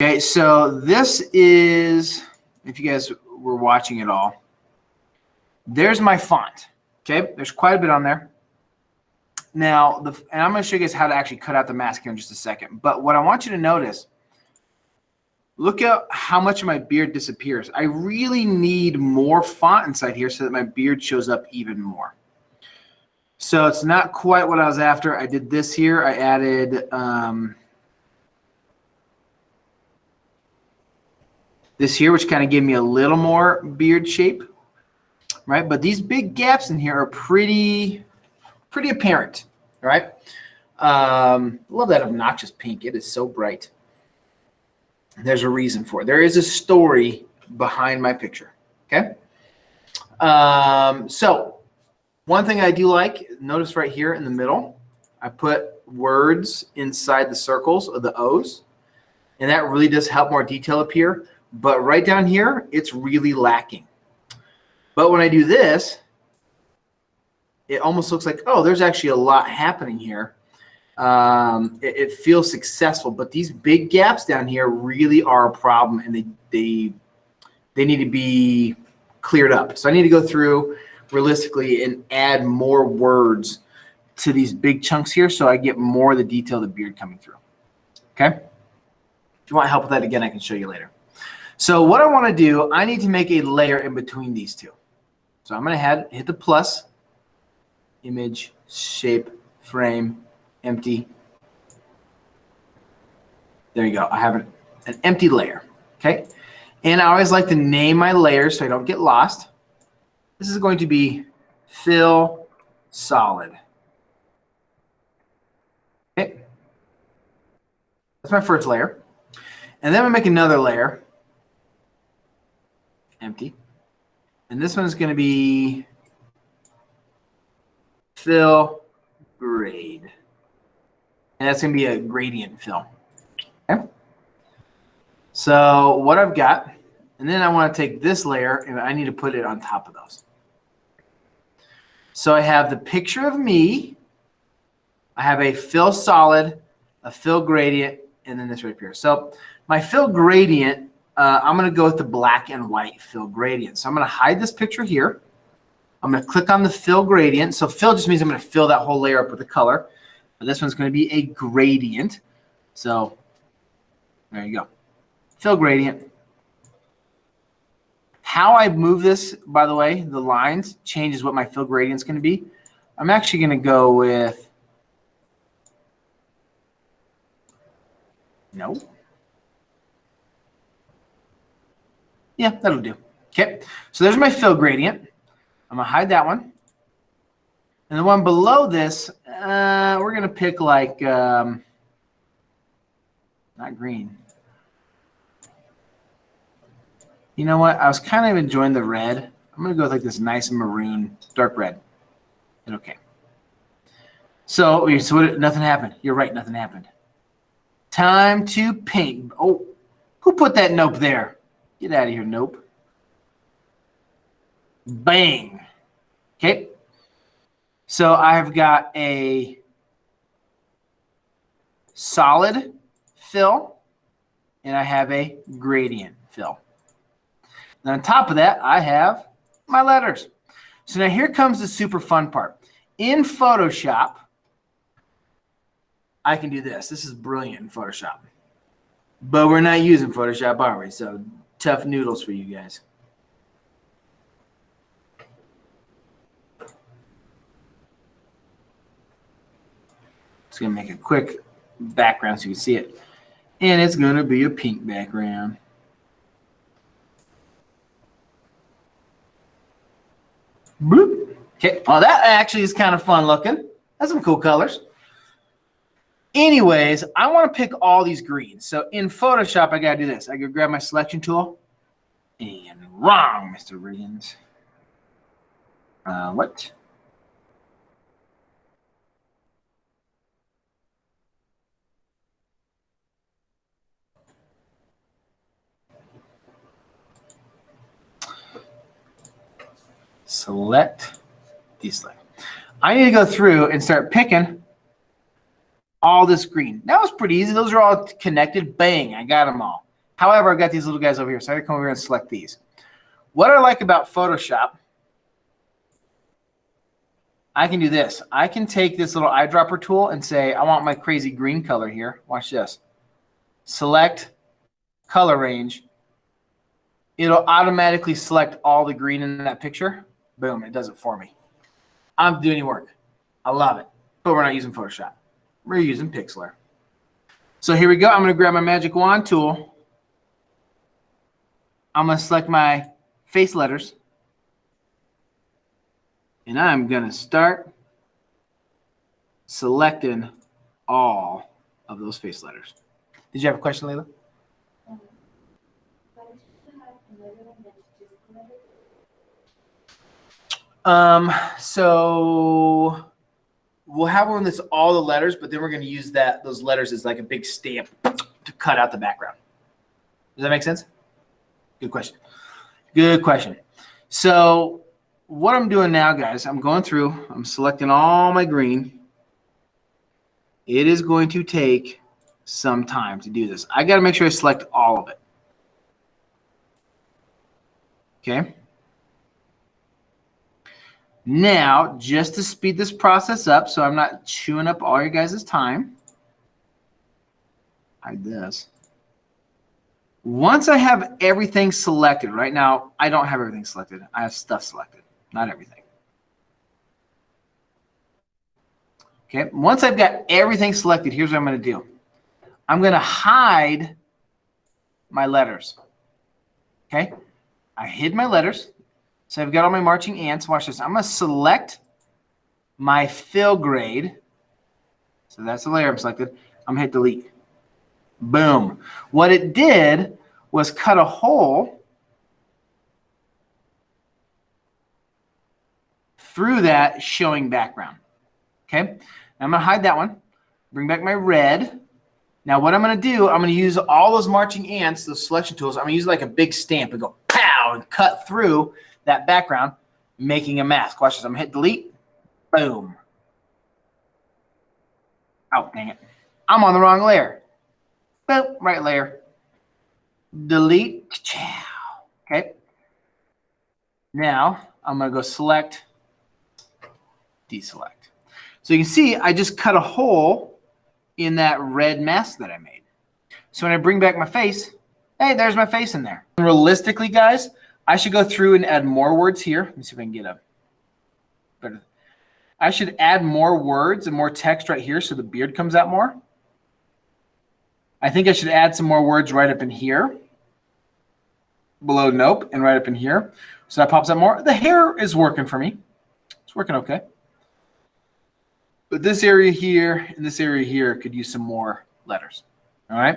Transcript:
Okay, so this is, if you guys were watching it all, there's my font. Okay, there's quite a bit on there. Now, and I'm going to show you guys how to actually cut out the mask here in just a second. But what I want you to notice, look at how much of my beard disappears. I really need more font inside here so that my beard shows up even more. So it's not quite what I was after. I did this here. I added this here, which kind of gave me a little more beard shape, right? But these big gaps in here are pretty apparent, right? Love that obnoxious pink. It is so bright. There's a reason for it. There is a story behind my picture, okay? So one thing I do like, notice right here in the middle, I put words inside the circles of the O's, and that really does help more detail appear. But right down here, it's really lacking. But when I do this, it almost looks like, oh, there's actually a lot happening here. It feels successful, but these big gaps down here really are a problem, and they need to be cleared up. So I need to go through realistically and add more words to these big chunks here so I get more of the detail of the beard coming through. Okay? If you want help with that, again, I can show you later. So what I want to do, I need to make a layer in between these two. So I'm going to hit the plus, image, shape, frame, empty. There you go. I have an empty layer. Okay. And I always like to name my layers so I don't get lost. This is going to be fill solid. Okay. That's my first layer. And then I'm going to make another layer. Empty. And this one's going to be fill grade. And that's going to be a gradient fill. Okay. So what I've got, and then I want to take this layer and I need to put it on top of those. So I have the picture of me. I have a fill solid, a fill gradient, and then this right here. So my fill gradient, I'm going to go with the black and white fill gradient. So I'm going to hide this picture here. I'm going to click on the fill gradient. So fill just means I'm going to fill that whole layer up with the color. But this one's going to be a gradient. So there you go. Fill gradient. How I move this, by the way, the lines changes what my fill gradient is going to be. I'm actually going to go with, no. Yeah, that'll do. Okay, so there's my fill gradient. I'm going to hide that one. And the one below this, we're going to pick like, not green. You know what? I was kind of enjoying the red. I'm going to go with like this nice maroon, dark red. And okay. So nothing happened. You're right, nothing happened. Time to paint. Oh, who put that nope there? Get out of here, nope. Bang. Okay. So I've got a solid fill, and I have a gradient fill. And on top of that, I have my letters. So now here comes the super fun part. In Photoshop, I can do this. This is brilliant in Photoshop. But we're not using Photoshop, are we? So tough noodles for you guys. Just going to make a quick background so you can see it. And it's going to be a pink background. Bloop. Okay, well, that actually is kind of fun looking. That's some cool colors. Anyways, I want to pick all these greens. So in Photoshop, I got to do this. I go grab my selection tool. And wrong, Mr. Riggins. What? Select, deselect. I need to go through and start picking all this green. That was pretty easy. Those are all connected. Bang, I got them all. However, I've got these little guys over here, so I gotta come over here and select these. What I like about Photoshop, I can do this. I can take this little eyedropper tool and say, I want my crazy green color here. Watch this. Select color range. It'll automatically select all the green in that picture. Boom, it does it for me. I'm doing work. I love it. But we're not using Photoshop. We're using Pixlr. So here we go. I'm going to grab my magic wand tool. I'm going to select my face letters. And I'm going to start selecting all of those face letters. Did you have a question, Layla? So we'll have one that's all the letters, but then we're going to use those letters as like a big stamp to cut out the background. Does that make sense? Good question. Good question. So what I'm doing now, guys, I'm going through, I'm selecting all my green. It is going to take some time to do this. I got to make sure I select all of it. Okay. Now, just to speed this process up so I'm not chewing up all your guys' time, hide this. Once I have everything selected, right now, I don't have everything selected. I have stuff selected, not everything. Okay, once I've got everything selected, here's what I'm going to do. I'm going to hide my letters. Okay, I hid my letters. So I've got all my marching ants. Watch this. I'm going to select my fill grade. So that's the layer I'm selected. I'm going to hit delete. Boom. What it did was cut a hole through that showing background. Okay. Now I'm going to hide that one. Bring back my red. Now what I'm going to do, I'm going to use all those marching ants, those selection tools. I'm going to use like a big stamp and go pow and cut through that background, making a mask. Watch this. I'm going to hit delete. Boom. Oh, dang it. I'm on the wrong layer. Boom. Right layer. Delete. Okay. Now I'm going to go select, deselect. So you can see I just cut a hole in that red mask that I made. So when I bring back my face, hey, there's my face in there. Realistically, guys, I should go through and add more words here. Let me see if I can get a better. I should add more words and more text right here so the beard comes out more. I think I should add some more words right up in here. Below nope and right up in here. So that pops up more. The hair is working for me. It's working okay. But this area here and this area here could use some more letters. All right.